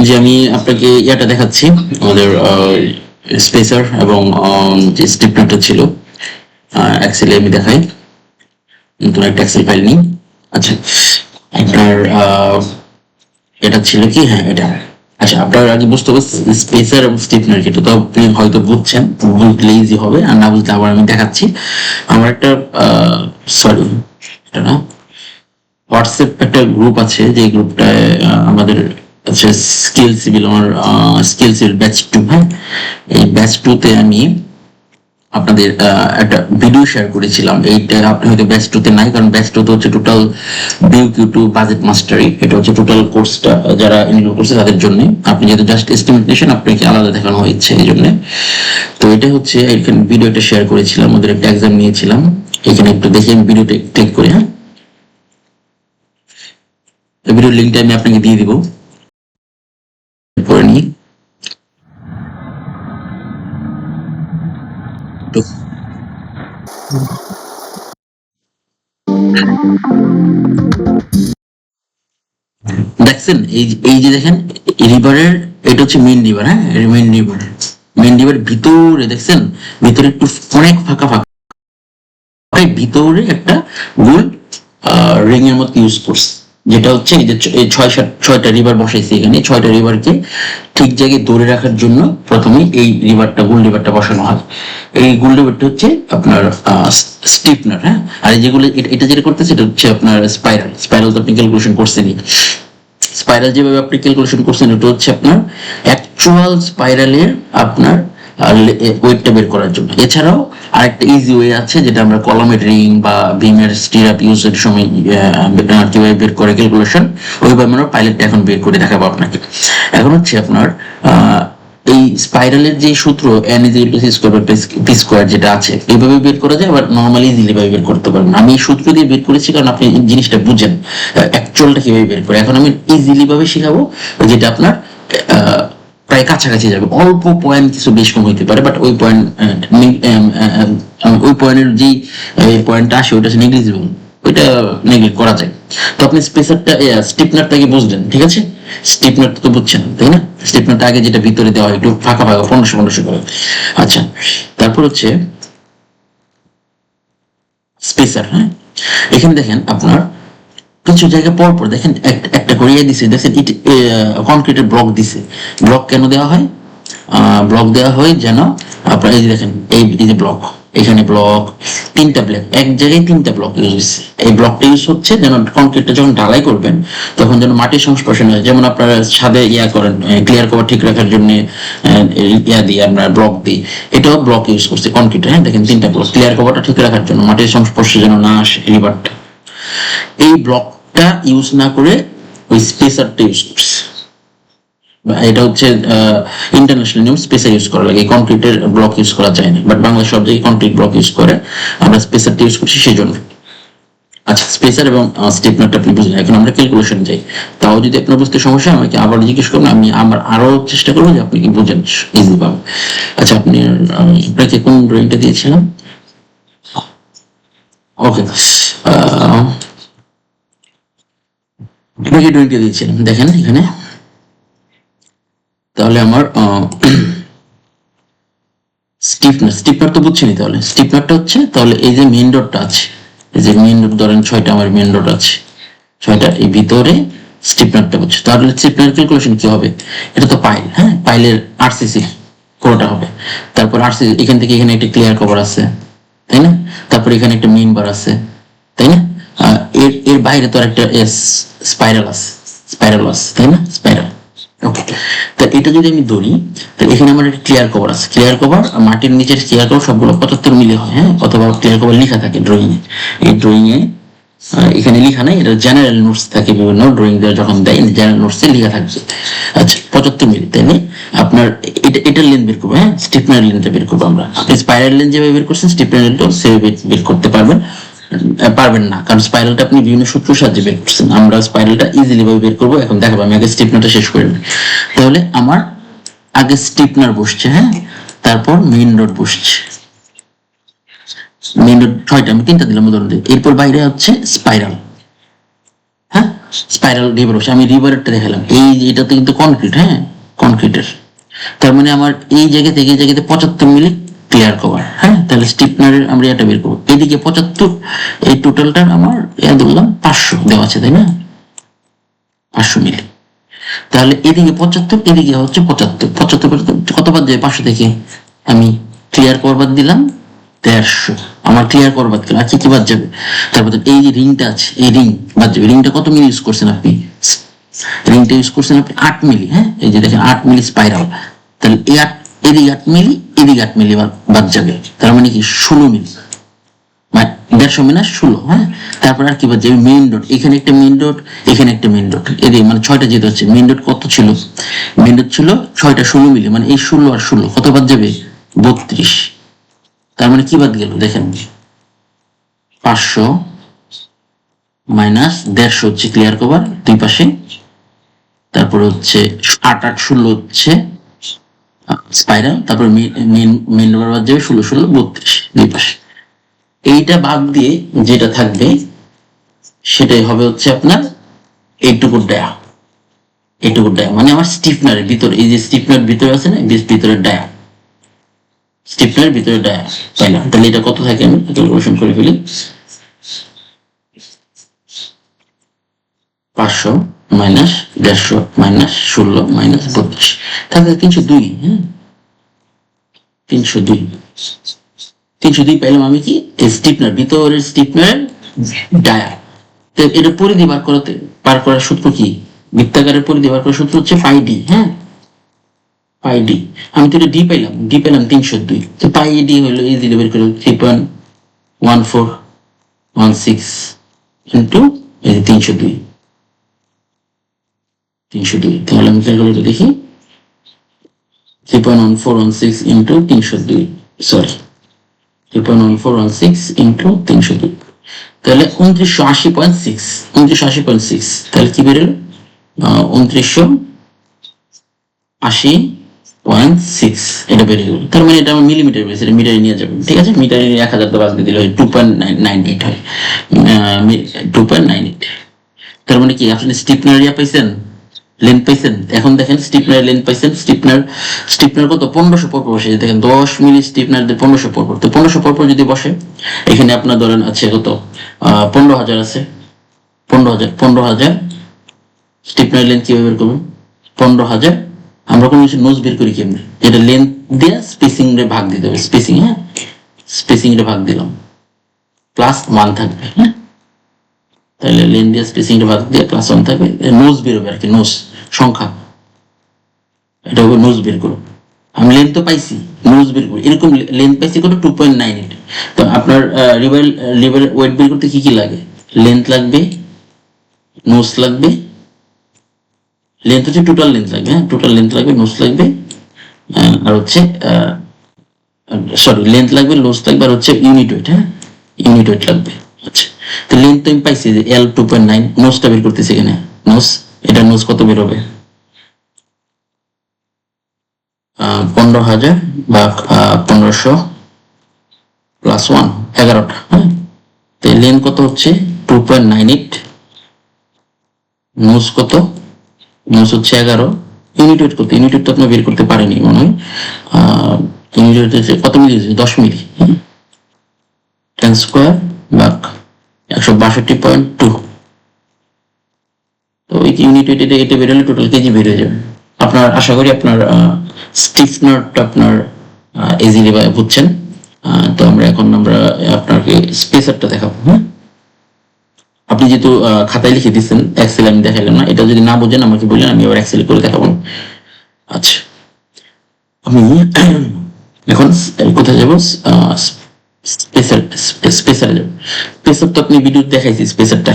যে আমি আপনাকে ইয়াটা দেখাচ্ছি, আমাদের স্পেসার এবং যে স্টেপনারটা ছিল এক্সেলে আমি দেখাই। নতুন একটা এক্সেল ফাইল নিই। আচ্ছা, আপনার এটা ছিল কি, হ্যাঁ এটা। আচ্ছা, আপনার আগে বুঝতে হবে স্পেসার এবং স্টেপনার কি, এটা তো আপনি হয়তো বুঝছেন, বুঝলে ইজি হবে, আর না বুঝলে আবার আমি দেখাচ্ছি। আমার একটা সরি, এটা না, হোয়াটসঅ্যাপ একটা গ্রুপ আছে, যে গ্রুপটায় আমাদের হচ্ছে স্কিল সিভিল, আমার স্কিল সিভিল ব্যাচ 2, হ্যাঁ। এই ব্যাচ 2-তে আমি আপনাদের একটা ভিডিও শেয়ার করেছিলাম। এইটা আপনি হয়তো ব্যাচ 2-তে নাই, কারণ ব্যাচ 2-তে হচ্ছে টোটাল বিইউ টু বাজেট মাস্টারি, এটা হচ্ছে টোটাল কোর্সটা যারা এনরোল করছে তাদের জন্য। আপনি যেহেতু জাস্ট এস্টিমেশন, আপনাকে আলাদা দেখানো হয়েছে এই জন্য। তো এটা হচ্ছে এখানে ভিডিওটা শেয়ার করেছিলাম, ওদের একটা এক্সাম নিয়েছিলাম। এখানে একটু দেখে আমি ভিডিওটা ক্লিক করি, হ্যাঁ। ভিডিওর লিঙ্কটা আমি আপনাকে দিয়ে দিব, পরে নিই। দেখছেন এই যে দেখেন রিভারের, এটা হচ্ছে মেইন রিভার, হ্যাঁ। মেইন রিভার ভিতরে দেখছেন, ভিতরে একটু অনেক ফাঁকা ফাঁকা, ভিতরে একটা গোল রিং এর মতো ইউজ করছে, যেটা হচ্ছে এই যে এই 6টা রিভার বসাইছে এখানে। 6টা রিভারকে ঠিক জায়গায় ধরে রাখার জন্য প্রথমে এই রিভারটা, গোল রিভারটা বসানো হয়। এই গোল রিভারটা হচ্ছে আপনার স্টিফনার, হ্যাঁ। আর এই যেগুলো এটা যেটা করতেছে, এটা হচ্ছে আপনার স্পাইরাল তো আপনি ক্যালকুলেশন করছেনই। স্পাইরাল যেভাবে আপনি ক্যালকুলেশন করছেন, এটা হচ্ছে আপনার অ্যাকচুয়াল স্পাইরালের আপনার ওয়েটটা বের করার জন্য। এছাড়াও আরেকটা ইজি ওয়ে আছে, যেটা আমরা কলামের রিং বা বিমের স্টিরাপ ইউজের সময় কিভাবে বের করে ক্যালকুলেশন, ওইভাবে আমরা পাইলটটা এখন বের করে দেখাবো আপনাকে। এখন হচ্ছে আপনার এই স্পাইরালের যে সূত্র n = p², যেটা আছে এইভাবে বের করা যায়, আবার নর্মালি ইজিলি ভাবে বের করতে পারবেন। আমি এই সূত্র দিয়ে বের করেছি কারণ আপনি জিনিসটা বুঝেন অ্যাকচুয়ালটা কিভাবে বের করে। এখন আমি ইজিলি ভাবে শিখাবো, যেটা আপনার প্রায় কাছাকাছি যাবে। অল্প পয়েন্ট কিছু বেশ কম হইতে পারে, বাট ওই পয়েন্টের যে পয়েন্টটা আসে ওইটা নেগলিজিবল, ওইটা নেগলেক্ট করা যায়। তো আপনি স্পেসারটা স্টিপনারটাকে বুঝলেন, ঠিক আছে। স্টিপনারটা তো বুঝছেন, তাই না। স্টিপনারটা আগে যেটা ভিতরে দেওয়া হয় একটু ফাঁকা ফাঁকা 1500 করে। আচ্ছা, তারপর হচ্ছে স্পেসার, হ্যাঁ। এখানে দেখেন আপনার কিছু জায়গা পর পর দেখেন একটা করিয়ে দিছে, দেখেন কনক্রিটের ব্লক দিছে। ব্লক কেন দেওয়া হয়? ব্লক দেওয়া হয় যেন আপনার এই যে দেখেন এই যে ব্লক, এখানে ব্লক 3টা ব্লক, এক জায়গায় 3টা ব্লক ইউজ হচ্ছে। এই ব্লকটা ইউজ হচ্ছে যেন কনক্রিটটা যখন ঢালাই করবেন তখন যেন মাটির সংস্পর্শে নয়। যেমন আপনারা ছাদে করেন ক্লিয়ার কভার ঠিক রাখার জন্য দিয়ে আমরা ব্লক দিই, এটাও ব্লক ইউজ করছে কনক্রিট, হ্যাঁ। দেখেন 3টা ব্লক ক্লিয়ার কভারটা ঠিক রাখার জন্য, মাটির সংস্পর্শে যেন না আসে রিভারটা। এই ব্লকটা ইউজ না করে ওই স্পেসারটা ইউজ করছে। এটা হচ্ছে ইন্টারন্যাশনাল নিয়ম, স্পেসার ইউজ করা লাগে, কনক্রিটের ব্লক ইউজ করা যায় না। বাট বাংলা সব জায়গায় কনক্রিট ব্লক ইউজ করে, আমরা স্পেসারটা ইউজ করছি সেই জন্য। আচ্ছা, স্পেসার এবং স্টেপনারটা আপনি বুঝলেন। এখন আমরা ক্যালকুলেশন যাই। তাও যদি আপনার বুঝতে সমস্যা হয় আমাকে আবার জিজ্ঞেস করুন, আমি আমার আরো চেষ্টা করবো যে আপনি কি বুঝেন ইজি পাবেন। আচ্ছা, আপনি আপনাকে কোন ড্রয়িংটা দিয়েছিলাম? ওকে, আপনাকে ড্রয়িংটা দিয়েছিলাম, দেখেন এখানে। তাহলে আমার স্টিপনার তো বুঝছেনই। তাহলে স্টিপনারটা হচ্ছে, তাহলে এই যে মেইন ডটটা আছে, এই যে মেইন ডট ধরেন 6টা আমার মেইন ডট আছে, 6টা, এই ভিতরে স্টিপনারটা বুঝছে। তাহলে স্টিপনার ক্যালকুলেশন কি হবে? এটা তো পাইল, হ্যাঁ। পাইলের আরসিসি পুরোটা হবে। তারপর আরসিসি এখান থেকে এখানে একটা ক্লিয়ার কভার আছে, তাই না। তারপর এখানে একটা মেইন বার আছে, তাই না। এর এর বাইরে তো একটা স্পাইরাল আছে, তাই না, স্পাইরাল। ওকে, তো এটা যদি আমি ধরি, তাহলে এখানে আমার একটা ক্লিয়ার কভার আছে। ক্লিয়ার কভার মাটির নিচের ক্লিয়ার কভার সবগুলো 75 মিলি হয়, হ্যাঁ। অথবা ক্লিয়ার কভার লেখা থাকে ড্রয়িং এ। এই ড্রয়িং এ এখানে লেখা নাই, এটা জেনারেল নোটস থাকে, বিভিন্ন ড্রয়িং যখন দেয় জেনারেল নোটসে লেখা থাকছে। আচ্ছা, 75 মিলি, তাই না। আপনার এটা লেন্থ বের করবো, হ্যাঁ। স্টিপনার লেন্থটা বের করবো আমরা। আপনি স্পাইরাল লেন্থ যেভাবে বের করছেন স্টিপনার লেন্থটাও সেভাবে বের করতে পারবেন না, কারণ স্পাইরালটা আপনি বিভিন্ন সূত্রের সাহায্যে বের করছেন। আমরা স্পাইরালটা ইজিলি ভাবে বের করবো। এখন দেখাবো, আমি আগে স্টিপনারটা শেষ করে নিই। তাহলে আমার আগে স্টিপনার বসছে, হ্যাঁ। তারপর মেইন ডট বসছে, মেইন ডট 6টা, আমি 3টা দিলাম উদাহরণ দিয়ে। এরপর বাইরে হচ্ছে স্পাইরাল, হ্যাঁ। স্পাইরাল রিভার বসে, আমি রিভারেরটা দেখালাম। এই এটাতে কিন্তু কনক্রিট, হ্যাঁ কনক্রিটের, তার মানে আমার এই জায়গা থেকে এই জায়গাতে 75 মিলি ক্লিয়ার কভার, হ্যাঁ তাহলে স্টিফনারের আমরা এটা বের করবো। এদিকে 75, এই টোটালটার আমার ধরলাম 500 দেওয়া আছে, তাই না, 500 মিলি। তাহলে এদিকে 75, এদিকে হচ্ছে 75, 75 কত বাদ যাবে 500 থেকে, আমি ক্লিয়ার কভার বাদ দিলাম 150, আমার ক্লিয়ার কভার বাদ দিলাম। আচ্ছা কি বাদ যাবে, তারপর এই যে রিংটা আছে, এই রিং বাদ যাবে। রিংটা কত মিলি ইউজ করছেন আপনি, রিংটা ইউজ করছেন আপনি 8 মিলি, হ্যাঁ এই যে দেখেন 8 মিলি স্পাইরাল, তাহলে এই 8, এদিকে 8 মিলি, এদিকে 8 মিলি বাদ যাবে, তার মানে কি 16 মিলি, 150 মিনাস 16, হ্যাঁ। তারপর আর কি বাদ যাবে, মেইন ডট, এখানে একটা মেইন ডট, এখানে একটা মেইন ডট, এদিকে মানে 6টা যেতে হচ্ছে। মেইন ডট কত ছিল, মেইন ডট ছিল 6টা, 16 মিলি, মানে এই 16 আর 16 কত বাদ যাবে 32, তার মানে কি বাদ গেল দেখেন, 500 মাইনাস 150 হচ্ছে ক্লিয়ার কভার দুই পাশে, তারপর হচ্ছে 8 8 16 হচ্ছে স্পাইরাল, তারপর মেইন ডট বাদ যাবে 16 16 32 দুই পাশে। এইটা বাদ দিয়ে যেটা থাকবে সেটাই হবে হচ্ছে আপনার এইটুকুর ডায়া, এইটুকুর ডায়া মানে আমার স্টিফনারের ভিতরে, এই যে স্টিফনার ভিতরে আছে না, ভিতরের ডায়া, স্টিফনারের ভিতরে ডায়া, তাই না। তাহলে এটা কত থাকে আমি ক্যালকুলেশন করে ফেলি, 500 মাইনাস 150 মাইনাস 16 মাইনাস 32, তাহলে 302, হ্যাঁ 302 পেলাম আমি কি, স্টিফনার ভিতরের স্টিফনার ডায়া। তো এটা পরিধি পার করার সূত্র কি, বৃত্তাকারের পরিধি বার করার সূত্র হচ্ছে পাই ডি, হ্যাঁ পাই ডি। আমি তো এটা ডি পেলাম 302, তো পাই ডি হলো ইজিলি বের করে 3.1416 ইন্টু 302, তাহলে আমি ক্যালকুলেটর দেখি, 3.1416 ইন্টু 302, সরি 3.1416 ইন্টু 302, তাহলে 2980.6, তাহলে কি বেরোলো 2980.6, এটা বেরিয়ে গেল। তার মানে এটা আমার মিলিমিটার বেশি, মিটারে নিয়ে যাবে, ঠিক আছে। মিটারে 1000 তো বাদ দিলে 2.98 হয়, 2.98। তার মানে কি আপনি স্টিফনার ইয়া পাইছেন, লেন্থ পাইছেন। এখন দেখেন স্টিফনার লেন্থ পাইছেন, স্টিফনার কত 1500 পর বসে, দেখেন 10 মিলি স্টিফনার 1500 পর, তো 1500 পর যদি বসে, এখানে আপনার ধরেন আছে কত 15000 আছে, 15000 স্টিফনার লেন্থ কিভাবে বের করবেন, 15000 আমরা কোনো কিছু নোজ বের করি কেমনে, এটা লেন্থ দিয়ে স্পেসিং রে ভাগ দিতে হবে, স্পেসিং, হ্যাঁ স্পেসিং রে ভাগ দিলাম, প্লাস 1 থাকবে, হ্যাঁ তাহলে লেন্থ দিয়ে স্পেসিং রে ভাগ দিয়ে প্লাস 1 থাকবে, নোজ বের হবে আর কি, নোজ সংখ্যা, এটা হবে নোজ বের করো। আমি লেন্থ তো পাইছি, নোজ বের করি, এরকম লেন্থ পাইছি কত 2.98। তো আপনার লিভার ওয়েট বের করতে কি কি লাগে, লেন্থ লাগবে, নোজ লাগবে, লেন্থ হচ্ছে টোটাল লেন্থ লাগবে, হ্যাঁ টোটাল লেন্থ লাগবে, নোজ লাগবে, আর হচ্ছে সরি লেন্থ লাগবে, নোজ লাগবে, আর হচ্ছে ইউনিট ওয়েট, হ্যাঁ ইউনিট ওয়েট লাগবে। আচ্ছা তো লেন্থ তো আমি পাইছি যে L 2.9, নোজটা বের করতেছি এখানে, নোজ, এটা নোজ কত বের হবে 15000 বা 1500 প্লাস 1 11টা, হ্যাঁ তো লেন্থ কত হচ্ছে 2.98, নোজ কত, নোজ হচ্ছে 11, ইউনিট ওয়েট কত, ইউনিট ওয়েট তো আপনি বের করতে পারেনি মনে হয়, ইউনিট ওয়েট হচ্ছে কত মিলি, 10 মিলি, 10 স্কোয়ার ভাগ 162.2, তো এই ইউনিট ওয়েট এটা বেরোলে টোটাল কেজি বেরিয়ে যাবে আপনার। আশা করি আপনার স্টিফনারটা আপনার ইজিলি বুঝছেন। তো আমরা আপনাকে স্পেসারটা দেখাবো, হ্যাঁ আপনি যেহেতু খাতায় লিখে দিচ্ছেন, এক্সেল আমি দেখাইলাম না, এটা যদি না বোঝেন আমাকে বললেন, আমি আবার এক্সেল করে দেখাবো। আচ্ছা আমি এখন কোথায় যাবো, স্পেসার যাবো। স্পেসার তো আপনি ভিডিও দেখাইছি স্পেসারটা।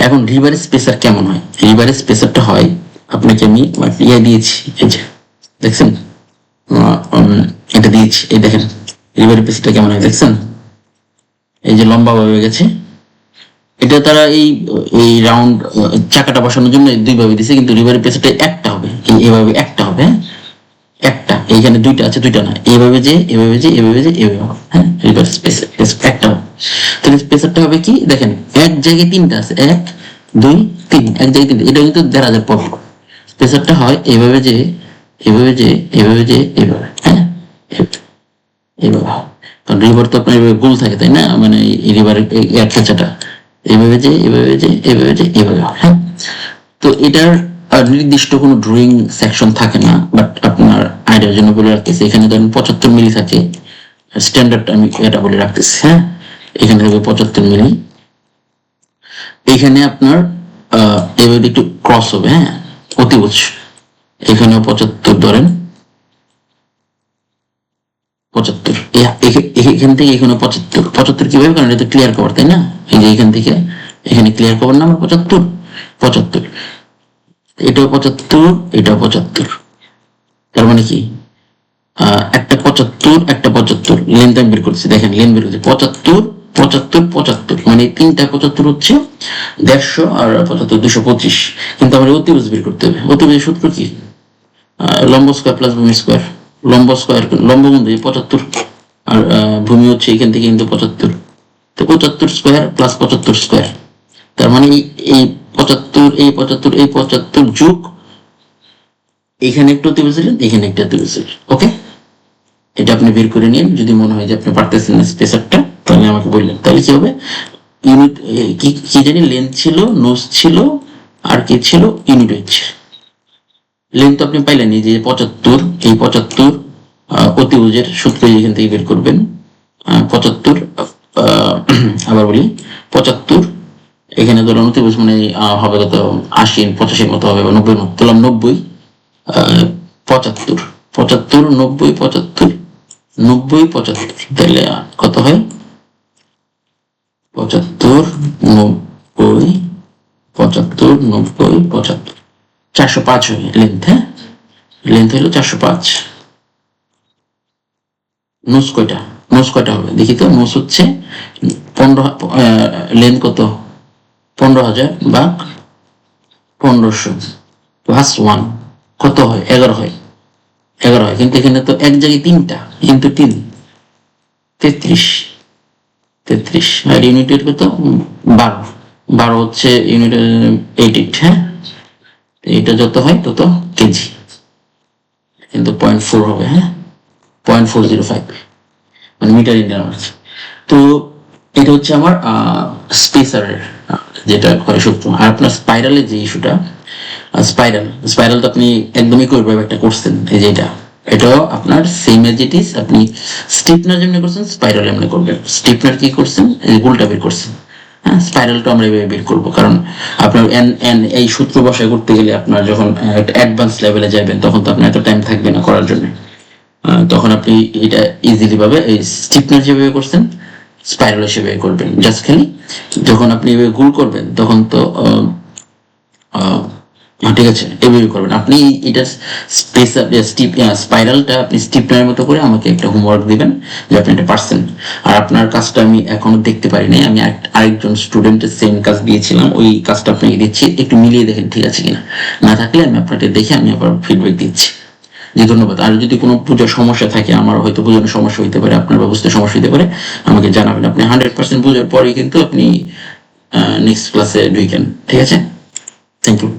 এখন রিভারের স্পেসার কেমন হয়, রিভারের স্পেসারটা হয়, আপনাকে আমি ইয়ে দিয়েছি, এই যে দেখছেন এটা দিয়েছি, এই দেখেন রিভারের স্পেসারটা কেমন হয় দেখছেন, এই যে লম্বা হয়ে গেছে। এটা তারা এই রাউন্ড চাকাটা বসানোর জন্য দুই ভাবে দিছে, কিন্তু রিভারের প্রেসারটা একটা হবে, এইভাবে একটা হবে, হ্যাঁ একটা, এইখানে দুইটা আছে, দুইটা না, এইভাবে যে এভাবে যে এভাবে যে এভাবে হবে, হ্যাঁ রিভার স্পেসার একটা হবে। তাহলে স্পেসারটা হবে কি দেখেন, এক জায়গায় তিনটা আছে, 1 2 3 এক জায়গায় 3, এটা কিন্তু 1500 পাবো। স্পেসারটা হয় এইভাবে যে এইভাবে যে এইভাবে যে এইভাবে, হ্যাঁ এইভাবে, কারণ রিভার তো আপনার এইভাবে গোল থাকে তাই না, মানে এই রিভারের এর পেঁচাটা এইভাবে যে এইভাবে যে এইভাবে যে এইভাবে, হ্যাঁ। তো এটার নির্দিষ্ট কোনো ড্রয়িং সেকশন থাকে না, বাট আপনার আইডিয়ার জন্য বলে রাখতেছি। এখানে ধরেন 75 মিলি থাকে, স্ট্যান্ডার্ড আমি এটা বলে রাখতেছি, হ্যাঁ। এখানে থাকবে 75 মিলি, এখানে আপনার এভাবে একটু ক্রস হবে, হ্যাঁ, অতিভুজ, এখানেও 75 ধরেন, 75 এখান থেকে এখানে 75, 75 কিভাবে, কারণ এটা ক্লিয়ার কভার তাই না, এই যে এখান থেকে এখানে ক্লিয়ার কভার না, 75 75, এটাও 75, এটাও 75, তার মানে কি একটা 75 একটা 75 লেন্থ আমি বের করছি, দেখেন লেন্থ বের করছি 75 75 75, মানে তিনটা 75 হচ্ছে 150 আর 75 225। কিন্তু আমার অতিভুজ বের করতে হবে। অতিভুজের সূত্র কি, লম্ব স্কয়ার প্লাস ভূমি স্কয়ার, লম্ব স্কয়ার লম্ব বন্ধু 75 আর ভূমি হচ্ছে এখান থেকে কিন্তু 75, তো 75 স্কয়ার প্লাস 75 স্কয়ার, তার মানে এই 75 এই 75 এই 75 যোগ এখানে একটু অতিভুজ দিলেন, এখানে একটা অতিভুজ দিলেন, ওকে। এটা আপনি বের করে নিন, যদি মনে হয় যে আপনি পারতেছেন না স্পেসারটা, তাহলে আমাকে বললেন, তাহলে কি হবে, ইউনিট কি কি জানি লেন্থ ছিল, নোজ ছিল, আর কি ছিল, ইউনিট হচ্ছে। লেন্থ আপনি পাইলেন এই যে 75, এই 75 অতিভুজের সূত্র এখান থেকে বের করবেন, 75 আবার বলি 75, এখানে ধরুন অতিভুজ মানে হবে কত 80 85 মতো হবে, বা 90 মতো, ধরলাম 90, 75 75 90 75 90 75, তাহলে কত হয় 75 90 75 90 75, 405 হয় লেন্থ, হ্যাঁ, লেন্থ হলো 405। নোস কয়টা, নোস কয়টা হবে দেখি তো, নোস হচ্ছে 15, লেন্থ কত 15,000 বা 1500 প্লাস 1 কত হয় 11 হয়, 11 হয়, কিন্তু এখানে তো এক জায়গায় 3টা, কিন্তু 3 33 33, আর ইউনিটের কত 12, 12 হচ্ছে ইউনিট 88, হ্যাঁ। এটা যত হয় তত কেজি, কিন্তু 0.4 হবে, হ্যাঁ, 0.405, মানে মিটার ইন্ডিয়ান আওয়ার্স। তো এটা হচ্ছে আমার স্পেসারের যেটা করে সূত্র। আর আপনার স্পাইরালের যে ইস্যুটা, স্পাইরাল স্পাইরাল তো আপনি একদমই করবে একটা করছেন, এই যে এটাও আপনার সেম এজ ইট ইজ, আপনি স্টিপনার যেমনি করছেন স্পাইরাল এমনি করবেন। স্টিপনার কি করছেন, এই গোলটা বের করছেন, হ্যাঁ, স্পাইরালটা আমরা এভাবে বের করবো, কারণ আপনার এন এন এই সূত্র বসায় করতে গেলে আপনার যখন অ্যাডভান্স লেভেলে যাবেন তখন তো আপনার এত টাইম থাকবে না করার জন্য, তখন আপনি এটা ইজিলি ভাবে এই স্টিপনার যেভাবে করছেন স্পাইরাল হিসেবে করবেন। জাস্ট খালি যখন আপনি এভাবে গোল করবেন তখন তো ঠিক আছে, এভাবে করবেন আপনি। এটা স্পাইরালটা আপনি স্টিপনারের মতো করে আমাকে একটা হোমওয়ার্ক দিবেন যে আপনি এটা পারছেন। আর আপনার কাজটা আমি এখনো দেখতে পারিনি, আমি আরেকজন স্টুডেন্টের সেম কাজ দিয়েছিলাম, ওই কাজটা আপনাকে দিচ্ছি, একটু মিলিয়ে দেখেন ঠিক আছে কিনা, না থাকলে আমি আপনাকে দেখে আমি আবার ফিডব্যাক দিচ্ছি। জি ধন্যবাদ। আর যদি কোনো পূজার সমস্যা থাকে, আমার হয়তো বোঝানোর সমস্যা হইতে পারে, আপনার ব্যবস্থার সমস্যা হইতে পারে, আমাকে জানাবেন। আপনি 100% বোঝার পরে কিন্তু আপনি নেক্সট ক্লাসে ঢুকেন, ঠিক আছে। Thank you.